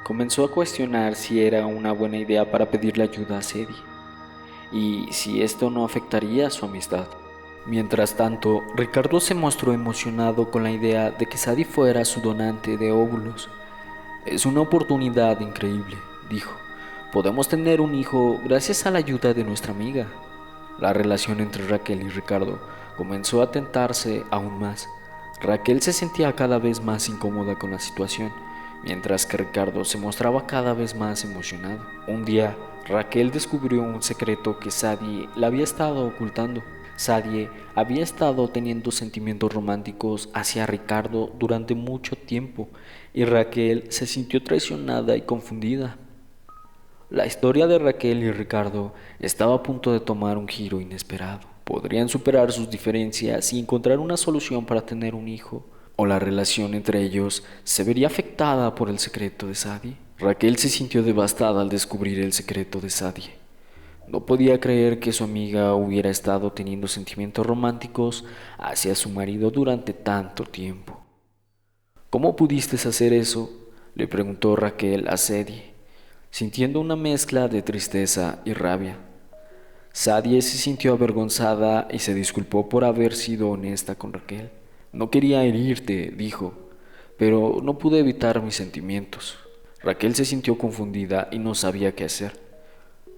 Comenzó a cuestionar si era una buena idea para pedirle ayuda a Sadie, y si esto no afectaría su amistad. Mientras tanto, Ricardo se mostró emocionado con la idea de que Sadie fuera su donante de óvulos. Es una oportunidad increíble, dijo. Podemos tener un hijo gracias a la ayuda de nuestra amiga. La relación entre Raquel y Ricardo comenzó a tentarse aún más. Raquel se sentía cada vez más incómoda con la situación, mientras que Ricardo se mostraba cada vez más emocionado. Un día, Raquel descubrió un secreto que Sadie le había estado ocultando. Sadie había estado teniendo sentimientos románticos hacia Ricardo durante mucho tiempo, y Raquel se sintió traicionada y confundida. La historia de Raquel y Ricardo estaba a punto de tomar un giro inesperado. ¿Podrían superar sus diferencias y encontrar una solución para tener un hijo? ¿O la relación entre ellos se vería afectada por el secreto de Sadie? Raquel se sintió devastada al descubrir el secreto de Sadie. No podía creer que su amiga hubiera estado teniendo sentimientos románticos hacia su marido durante tanto tiempo. ¿Cómo pudiste hacer eso?, le preguntó Raquel a Sadie, sintiendo una mezcla de tristeza y rabia. Sadie se sintió avergonzada y se disculpó por haber sido honesta con Raquel. No quería herirte, dijo, pero no pude evitar mis sentimientos. Raquel se sintió confundida y no sabía qué hacer.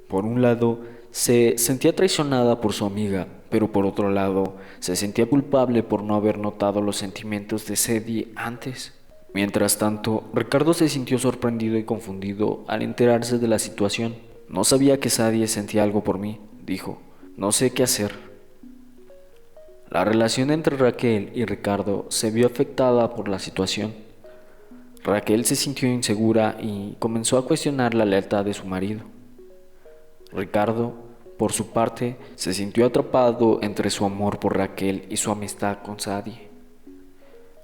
Por un lado, se sentía traicionada por su amiga, pero por otro lado, se sentía culpable por no haber notado los sentimientos de Sadie antes. Mientras tanto, Ricardo se sintió sorprendido y confundido al enterarse de la situación. No sabía que Sadie sentía algo por mí, dijo. No sé qué hacer. La relación entre Raquel y Ricardo se vio afectada por la situación. Raquel se sintió insegura y comenzó a cuestionar la lealtad de su marido. Ricardo, por su parte, se sintió atrapado entre su amor por Raquel y su amistad con Sadie.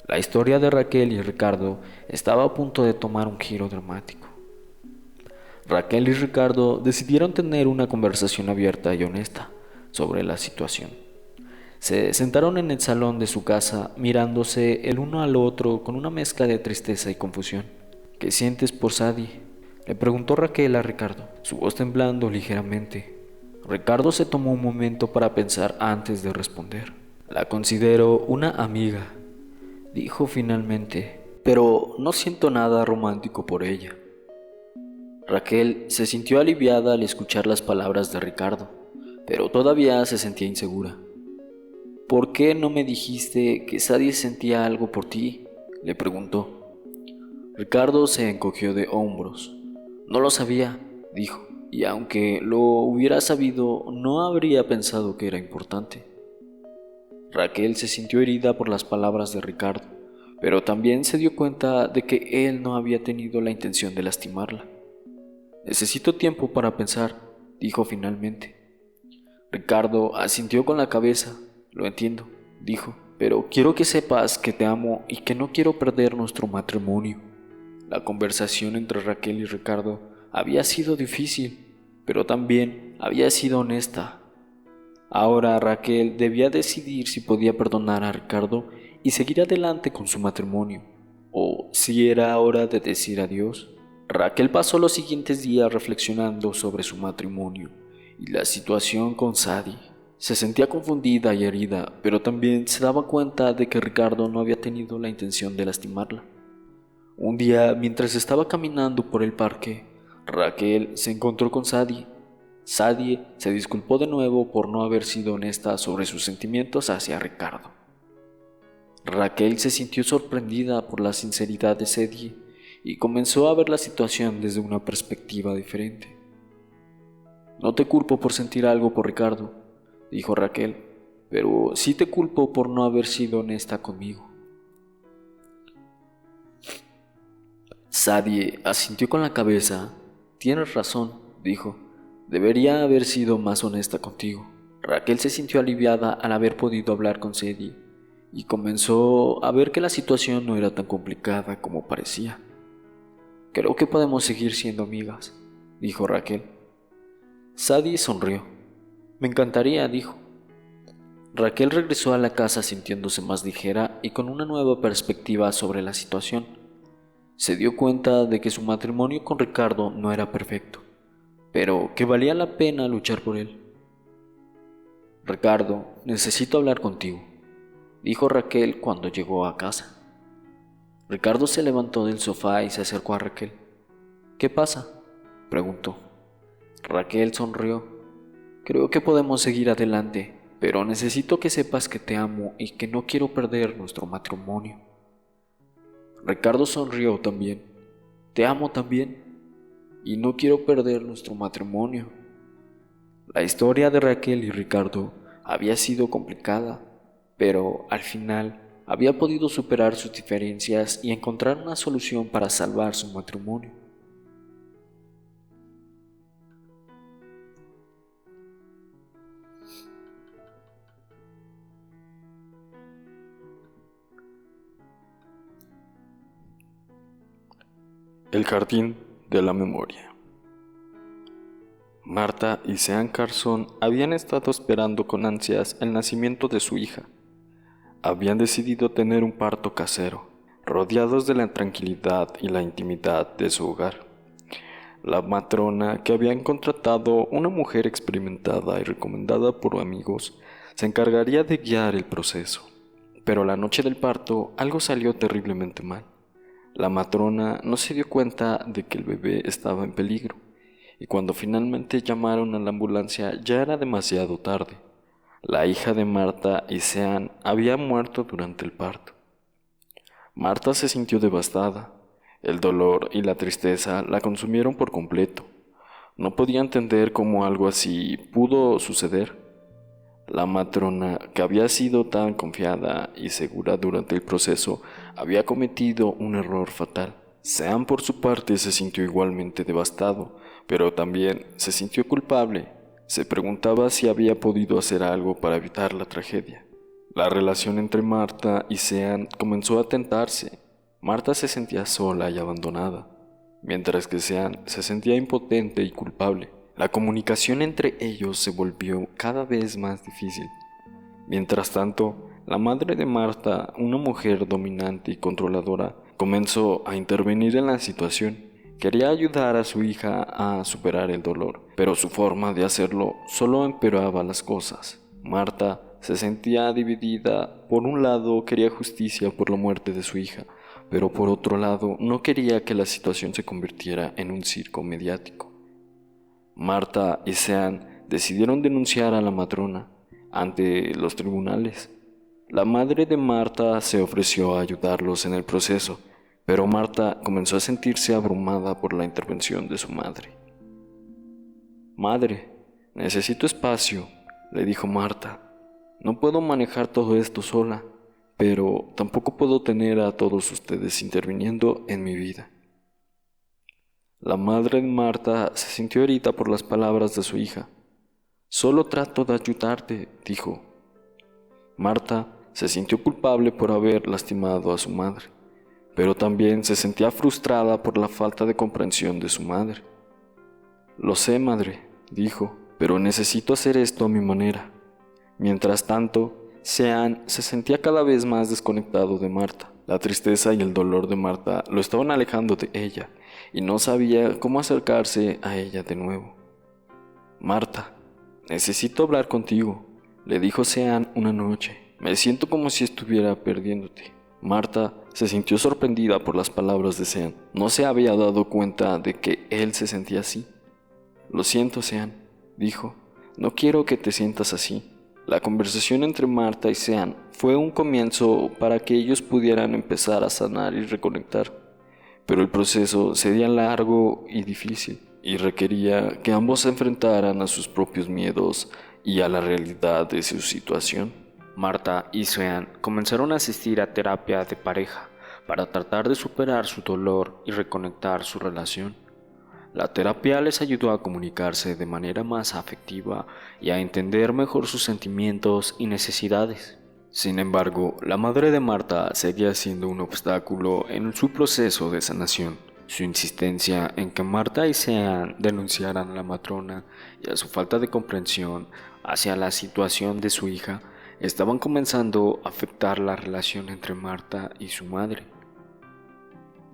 La historia de Raquel y Ricardo estaba a punto de tomar un giro dramático. Raquel y Ricardo decidieron tener una conversación abierta y honesta sobre la situación. Se sentaron en el salón de su casa mirándose el uno al otro con una mezcla de tristeza y confusión. ¿Qué sientes por Sadie?, le preguntó Raquel a Ricardo, su voz temblando ligeramente. Ricardo se tomó un momento para pensar antes de responder. La considero una amiga, dijo finalmente, pero no siento nada romántico por ella. Raquel se sintió aliviada al escuchar las palabras de Ricardo, pero todavía se sentía insegura. ¿Por qué no me dijiste que Sadie sentía algo por ti?, le preguntó. Ricardo se encogió de hombros. No lo sabía, dijo, y aunque lo hubiera sabido, no habría pensado que era importante. Raquel se sintió herida por las palabras de Ricardo, pero también se dio cuenta de que él no había tenido la intención de lastimarla. Necesito tiempo para pensar, dijo finalmente. Ricardo asintió con la cabeza. Lo entiendo, dijo, pero quiero que sepas que te amo y que no quiero perder nuestro matrimonio. La conversación entre Raquel y Ricardo había sido difícil, pero también había sido honesta. Ahora Raquel debía decidir si podía perdonar a Ricardo y seguir adelante con su matrimonio, o si era hora de decir adiós. Raquel pasó los siguientes días reflexionando sobre su matrimonio y la situación con Sadie. Se sentía confundida y herida, pero también se daba cuenta de que Ricardo no había tenido la intención de lastimarla. Un día, mientras estaba caminando por el parque, Raquel se encontró con Sadie. Sadie se disculpó de nuevo por no haber sido honesta sobre sus sentimientos hacia Ricardo. Raquel se sintió sorprendida por la sinceridad de Sadie y comenzó a ver la situación desde una perspectiva diferente. No te culpo por sentir algo por Ricardo, dijo Raquel, pero sí te culpo por no haber sido honesta conmigo. Sadie asintió con la cabeza. Tienes razón, dijo. Debería haber sido más honesta contigo. Raquel se sintió aliviada al haber podido hablar con Sadie y comenzó a ver que la situación no era tan complicada como parecía. Creo que podemos seguir siendo amigas, dijo Raquel. Sadie sonrió. Me encantaría, dijo. Raquel regresó a la casa sintiéndose más ligera y con una nueva perspectiva sobre la situación. Se dio cuenta de que su matrimonio con Ricardo no era perfecto, pero que valía la pena luchar por él. Ricardo, necesito hablar contigo, dijo Raquel cuando llegó a casa. Ricardo se levantó del sofá y se acercó a Raquel. ¿Qué pasa?, preguntó. Raquel sonrió. Creo que podemos seguir adelante, pero necesito que sepas que te amo y que no quiero perder nuestro matrimonio. Ricardo sonrió también. Te amo también, y no quiero perder nuestro matrimonio. La historia de Raquel y Ricardo había sido complicada, pero al final había podido superar sus diferencias y encontrar una solución para salvar su matrimonio. El jardín de la memoria. Marta y Sean Carson habían estado esperando con ansias el nacimiento de su hija. Habían decidido tener un parto casero, rodeados de la tranquilidad y la intimidad de su hogar. La matrona, que habían contratado, una mujer experimentada y recomendada por amigos, se encargaría de guiar el proceso. Pero la noche del parto algo salió terriblemente mal. La matrona no se dio cuenta de que el bebé estaba en peligro, y cuando finalmente llamaron a la ambulancia ya era demasiado tarde. La hija de Marta y Sean había muerto durante el parto. Marta se sintió devastada. El dolor y la tristeza la consumieron por completo. No podía entender cómo algo así pudo suceder. La matrona, que había sido tan confiada y segura durante el proceso, había cometido un error fatal. Sean, por su parte, se sintió igualmente devastado, pero también se sintió culpable. Se preguntaba si había podido hacer algo para evitar la tragedia. La relación entre Marta y Sean comenzó a tentarse. Marta se sentía sola y abandonada, mientras que Sean se sentía impotente y culpable. La comunicación entre ellos se volvió cada vez más difícil. Mientras tanto, la madre de Marta, una mujer dominante y controladora, comenzó a intervenir en la situación. Quería ayudar a su hija a superar el dolor, pero su forma de hacerlo solo empeoraba las cosas. Marta se sentía dividida. Por un lado, quería justicia por la muerte de su hija, pero por otro lado, no quería que la situación se convirtiera en un circo mediático. Marta y Sean decidieron denunciar a la matrona ante los tribunales. La madre de Marta se ofreció a ayudarlos en el proceso, pero Marta comenzó a sentirse abrumada por la intervención de su madre. «Madre, necesito espacio», le dijo Marta. «No puedo manejar todo esto sola, pero tampoco puedo tener a todos ustedes interviniendo en mi vida». La madre de Marta se sintió herida por las palabras de su hija. «Solo trato de ayudarte», dijo. Marta se sintió culpable por haber lastimado a su madre, pero también se sentía frustrada por la falta de comprensión de su madre. «Lo sé, madre», dijo, «pero necesito hacer esto a mi manera». Mientras tanto, Sean se sentía cada vez más desconectado de Marta. La tristeza y el dolor de Marta lo estaban alejando de ella, y no sabía cómo acercarse a ella de nuevo. «Marta, necesito hablar contigo», le dijo Sean una noche. «Me siento como si estuviera perdiéndote». Marta se sintió sorprendida por las palabras de Sean. No se había dado cuenta de que él se sentía así. «Lo siento, Sean», dijo. «No quiero que te sientas así». La conversación entre Marta y Sean fue un comienzo para que ellos pudieran empezar a sanar y reconectar, pero el proceso sería largo y difícil, y requería que ambos se enfrentaran a sus propios miedos y a la realidad de su situación. Marta y Sean comenzaron a asistir a terapia de pareja para tratar de superar su dolor y reconectar su relación. La terapia les ayudó a comunicarse de manera más afectiva y a entender mejor sus sentimientos y necesidades. Sin embargo, la madre de Marta seguía siendo un obstáculo en su proceso de sanación. Su insistencia en que Marta y Sean denunciaran a la matrona y a su falta de comprensión hacia la situación de su hija estaban comenzando a afectar la relación entre Marta y su madre.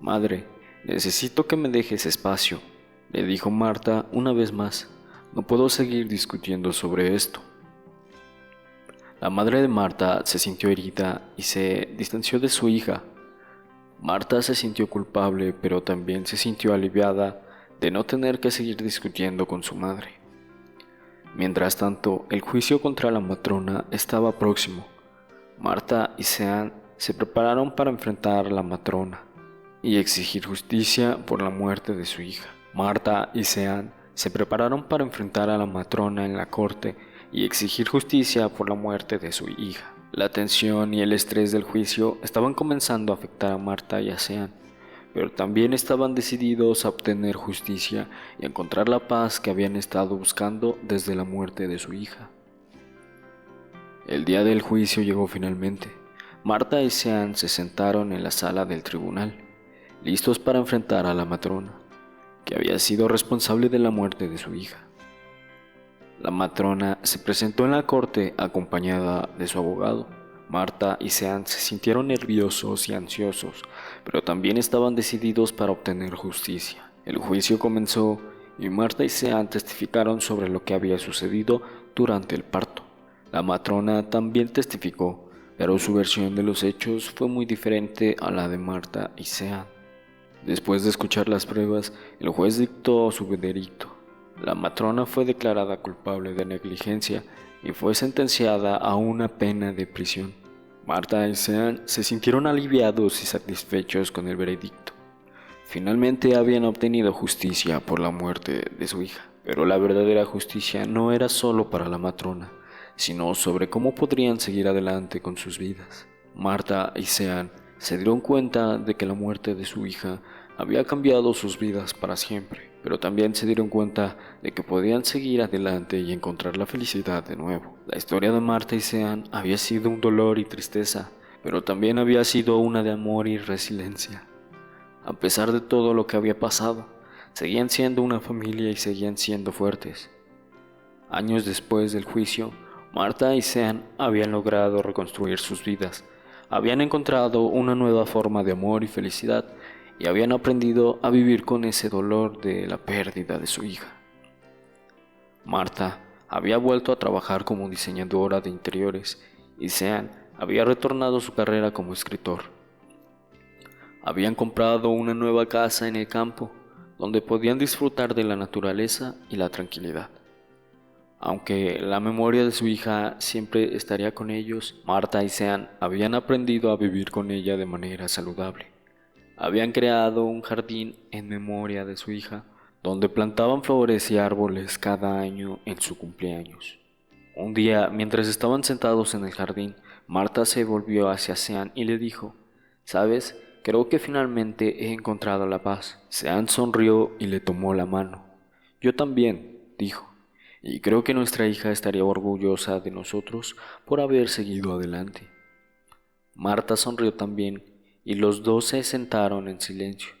«Madre, necesito que me dejes espacio», le dijo Marta una vez más. «No puedo seguir discutiendo sobre esto». La madre de Marta se sintió herida y se distanció de su hija. Marta se sintió culpable, pero también se sintió aliviada de no tener que seguir discutiendo con su madre. Mientras tanto, el juicio contra la matrona estaba próximo. Marta y Sean se prepararon para enfrentar a la matrona y exigir justicia por la muerte de su hija. Marta y Sean se prepararon para enfrentar a la matrona en la corte y exigir justicia por la muerte de su hija. La tensión y el estrés del juicio estaban comenzando a afectar a Marta y a Sean, pero también estaban decididos a obtener justicia y a encontrar la paz que habían estado buscando desde la muerte de su hija. El día del juicio llegó finalmente. Marta y Sean se sentaron en la sala del tribunal. listos para enfrentar a la matrona, que había sido responsable de la muerte de su hija. La matrona se presentó en la corte acompañada de su abogado. Marta y Sean se sintieron nerviosos y ansiosos, pero también estaban decididos para obtener justicia. El juicio comenzó y Marta y Sean testificaron sobre lo que había sucedido durante el parto. La matrona también testificó, pero su versión de los hechos fue muy diferente a la de Marta y Sean. Después de escuchar las pruebas, el juez dictó su veredicto. La matrona fue declarada culpable de negligencia y fue sentenciada a una pena de prisión. Marta y Sean se sintieron aliviados y satisfechos con el veredicto. Finalmente habían obtenido justicia por la muerte de su hija, pero la verdadera justicia no era solo para la matrona, sino sobre cómo podrían seguir adelante con sus vidas. Marta y Sean se dieron cuenta de que la muerte de su hija había cambiado sus vidas para siempre, pero también se dieron cuenta de que podían seguir adelante y encontrar la felicidad de nuevo. La historia de Marta y Sean había sido un dolor y tristeza, pero también había sido una de amor y resiliencia. A pesar de todo lo que había pasado, seguían siendo una familia y seguían siendo fuertes. Años después del juicio, Marta y Sean habían logrado reconstruir sus vidas, habían encontrado una nueva forma de amor y felicidad y habían aprendido a vivir con ese dolor de la pérdida de su hija. Marta había vuelto a trabajar como diseñadora de interiores y Sean había retornado a su carrera como escritor. Habían comprado una nueva casa en el campo, donde podían disfrutar de la naturaleza y la tranquilidad. Aunque la memoria de su hija siempre estaría con ellos, Marta y Sean habían aprendido a vivir con ella de manera saludable. Habían creado un jardín en memoria de su hija, donde plantaban flores y árboles cada año en su cumpleaños. Un día, mientras estaban sentados en el jardín, Marta se volvió hacia Sean y le dijo: «¿Sabes? Creo que finalmente he encontrado la paz». Sean sonrió y le tomó la mano. «Yo también», dijo, «y creo que nuestra hija estaría orgullosa de nosotros por haber seguido adelante». Marta sonrió también y los dos se sentaron en silencio,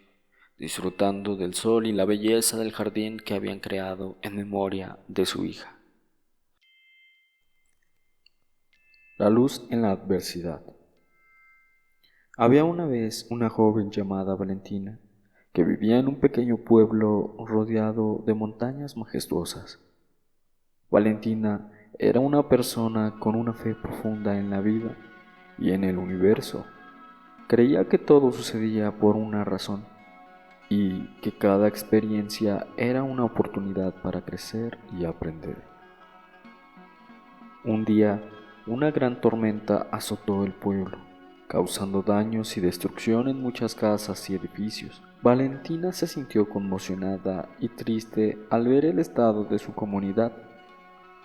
disfrutando del sol y la belleza del jardín que habían creado en memoria de su hija. La luz en la adversidad. Había una vez una joven llamada Valentina, que vivía en un pequeño pueblo rodeado de montañas majestuosas. Valentina era una persona con una fe profunda en la vida y en el universo. Creía que todo sucedía por una razón y que cada experiencia era una oportunidad para crecer y aprender. Un día, una gran tormenta azotó el pueblo, causando daños y destrucción en muchas casas y edificios. Valentina se sintió conmocionada y triste al ver el estado de su comunidad.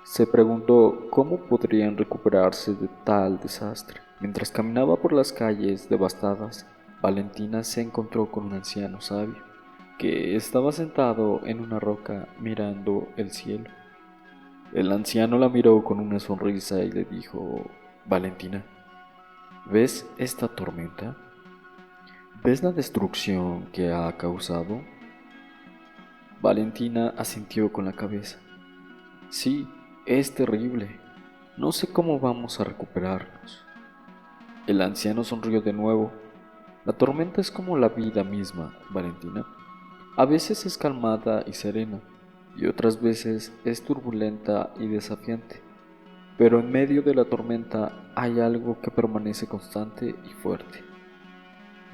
Se preguntó cómo podrían recuperarse de tal desastre. Mientras caminaba por las calles devastadas, Valentina se encontró con un anciano sabio, que estaba sentado en una roca mirando el cielo. El anciano la miró con una sonrisa y le dijo: «Valentina, ¿ves esta tormenta? ¿Ves la destrucción que ha causado?». Valentina asintió con la cabeza. «Sí, es terrible. No sé cómo vamos a recuperarnos». El anciano sonrió de nuevo. «La tormenta es como la vida misma, Valentina. A veces es calmada y serena, y otras veces es turbulenta y desafiante. Pero en medio de la tormenta hay algo que permanece constante y fuerte».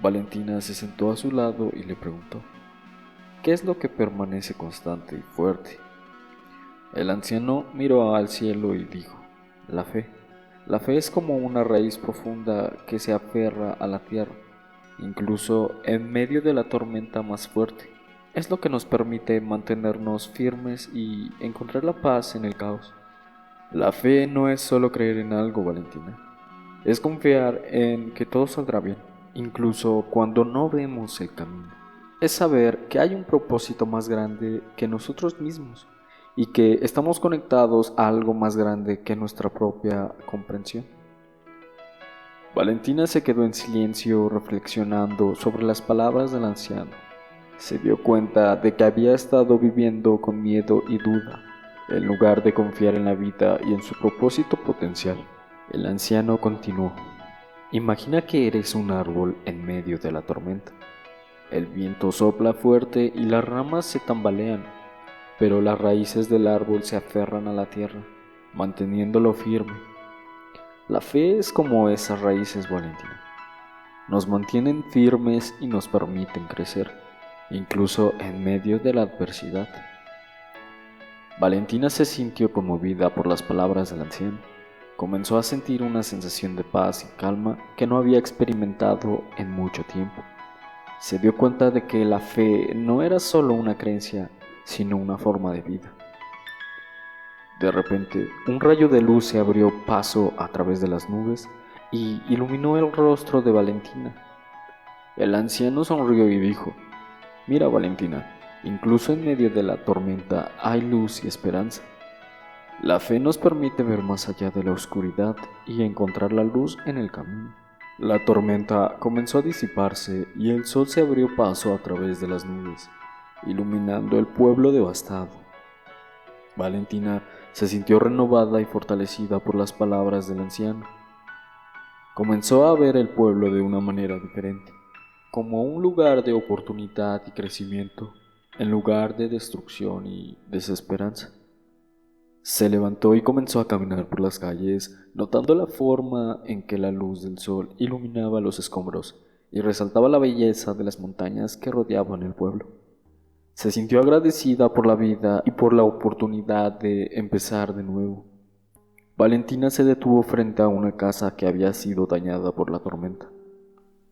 Valentina se sentó a su lado y le preguntó: «¿Qué es lo que permanece constante y fuerte?». El anciano miró al cielo y dijo: «La fe. La fe es como una raíz profunda que se aferra a la tierra, incluso en medio de la tormenta más fuerte. Es lo que nos permite mantenernos firmes y encontrar la paz en el caos». La fe no es solo creer en algo, Valentina. Es confiar en que todo saldrá bien, incluso cuando no vemos el camino. Es saber que hay un propósito más grande que nosotros mismos y que estamos conectados a algo más grande que nuestra propia comprensión. Valentina se quedó en silencio reflexionando sobre las palabras del anciano. Se dio cuenta de que había estado viviendo con miedo y duda, en lugar de confiar en la vida y en su propósito potencial. El anciano continuó: imagina que eres un árbol en medio de la tormenta. El viento sopla fuerte y las ramas se tambalean, pero las raíces del árbol se aferran a la tierra, manteniéndolo firme. La fe es como esas raíces, Valentina. Nos mantienen firmes y nos permiten crecer, incluso en medio de la adversidad. Valentina se sintió conmovida por las palabras del anciano. Comenzó a sentir una sensación de paz y calma que no había experimentado en mucho tiempo. Se dio cuenta de que la fe no era solo una creencia, sino una forma de vida. De repente, un rayo de luz se abrió paso a través de las nubes y iluminó el rostro de Valentina. El anciano sonrió y dijo: mira, Valentina, incluso en medio de la tormenta hay luz y esperanza. La fe nos permite ver más allá de la oscuridad y encontrar la luz en el camino. La tormenta comenzó a disiparse y el sol se abrió paso a través de las nubes, iluminando el pueblo devastado. Valentina se sintió renovada y fortalecida por las palabras del anciano. Comenzó a ver el pueblo de una manera diferente, como un lugar de oportunidad y crecimiento, en lugar de destrucción y desesperanza. Se levantó y comenzó a caminar por las calles, notando la forma en que la luz del sol iluminaba los escombros y resaltaba la belleza de las montañas que rodeaban el pueblo. Se sintió agradecida por la vida y por la oportunidad de empezar de nuevo. Valentina se detuvo frente a una casa que había sido dañada por la tormenta.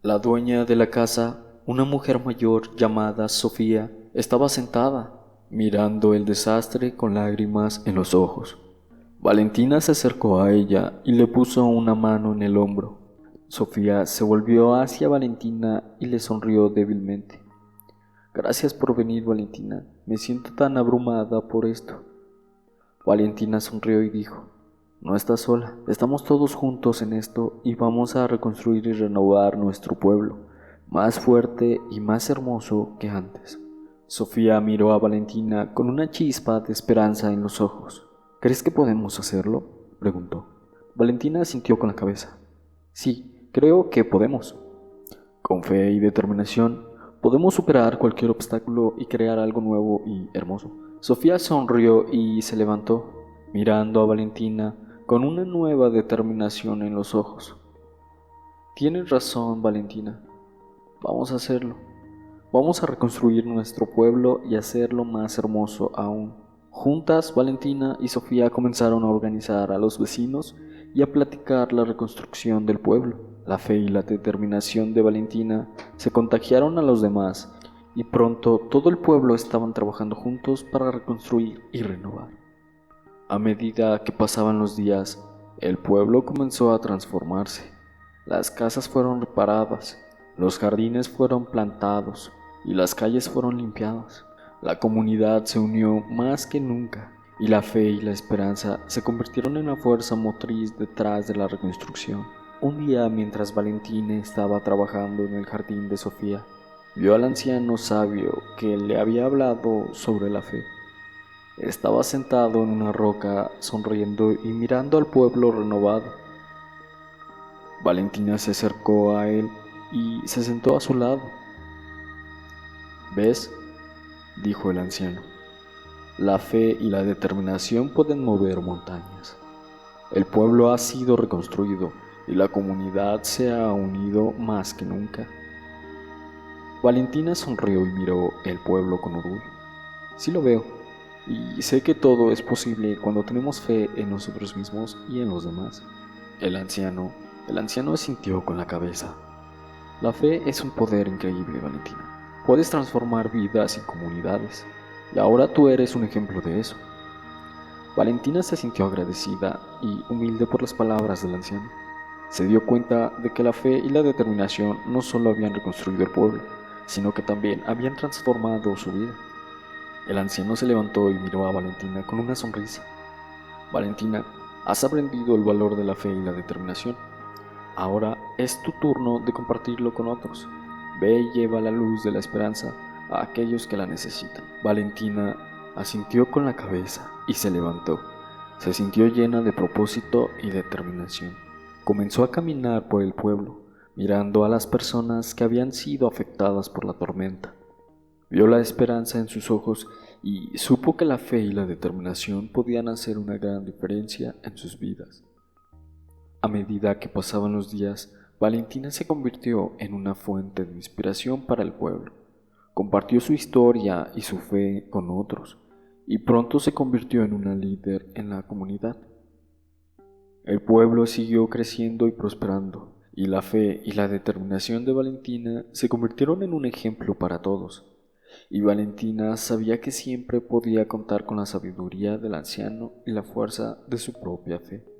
La dueña de la casa, una mujer mayor llamada Sofía, estaba sentada, mirando el desastre con lágrimas en los ojos. Valentina se acercó a ella y le puso una mano en el hombro. Sofía se volvió hacia Valentina y le sonrió débilmente. Gracias por venir, Valentina. Me siento tan abrumada por esto. Valentina sonrió y dijo: no estás sola, estamos todos juntos en esto y vamos a reconstruir y renovar nuestro pueblo, más fuerte y más hermoso que antes. Sofía miró a Valentina con una chispa de esperanza en los ojos. ¿Crees que podemos hacerlo?, preguntó. Valentina asintió con la cabeza. Sí, creo que podemos. Con fe y determinación, podemos superar cualquier obstáculo y crear algo nuevo y hermoso. Sofía sonrió y se levantó, mirando a Valentina con una nueva determinación en los ojos. Tienes razón, Valentina. Vamos a hacerlo. Vamos a reconstruir nuestro pueblo y hacerlo más hermoso aún. Juntas, Valentina y Sofía comenzaron a organizar a los vecinos y a platicar la reconstrucción del pueblo. La fe y la determinación de Valentina se contagiaron a los demás y pronto todo el pueblo estaban trabajando juntos para reconstruir y renovar. A medida que pasaban los días, el pueblo comenzó a transformarse. Las casas fueron reparadas, los jardines fueron plantados y las calles fueron limpiadas. La comunidad se unió más que nunca y la fe y la esperanza se convirtieron en la fuerza motriz detrás de la reconstrucción. Un día, mientras Valentina estaba trabajando en el jardín de Sofía, vio al anciano sabio que le había hablado sobre la fe. Estaba sentado en una roca, sonriendo y mirando al pueblo renovado. Valentina se acercó a él y se sentó a su lado. ¿Ves?, dijo el anciano. La fe y la determinación pueden mover montañas. El pueblo ha sido reconstruido y la comunidad se ha unido más que nunca. Valentina sonrió y miró el pueblo con orgullo. Sí lo veo, y sé que todo es posible cuando tenemos fe en nosotros mismos y en los demás. El anciano asintió con la cabeza. La fe es un poder increíble, Valentina. Puedes transformar vidas y comunidades, y ahora tú eres un ejemplo de eso. Valentina se sintió agradecida y humilde por las palabras del anciano. Se dio cuenta de que la fe y la determinación no solo habían reconstruido el pueblo, sino que también habían transformado su vida. El anciano se levantó y miró a Valentina con una sonrisa. Valentina, has aprendido el valor de la fe y la determinación. Ahora es tu turno de compartirlo con otros. Ve y lleva la luz de la esperanza a aquellos que la necesitan. Valentina asintió con la cabeza y se levantó. Se sintió llena de propósito y determinación. Comenzó a caminar por el pueblo, mirando a las personas que habían sido afectadas por la tormenta. Vio la esperanza en sus ojos y supo que la fe y la determinación podían hacer una gran diferencia en sus vidas. A medida que pasaban los días, Valentina se convirtió en una fuente de inspiración para el pueblo. Compartió su historia y su fe con otros, y pronto se convirtió en una líder en la comunidad. El pueblo siguió creciendo y prosperando, y la fe y la determinación de Valentina se convirtieron en un ejemplo para todos. Y Valentina sabía que siempre podía contar con la sabiduría del anciano y la fuerza de su propia fe.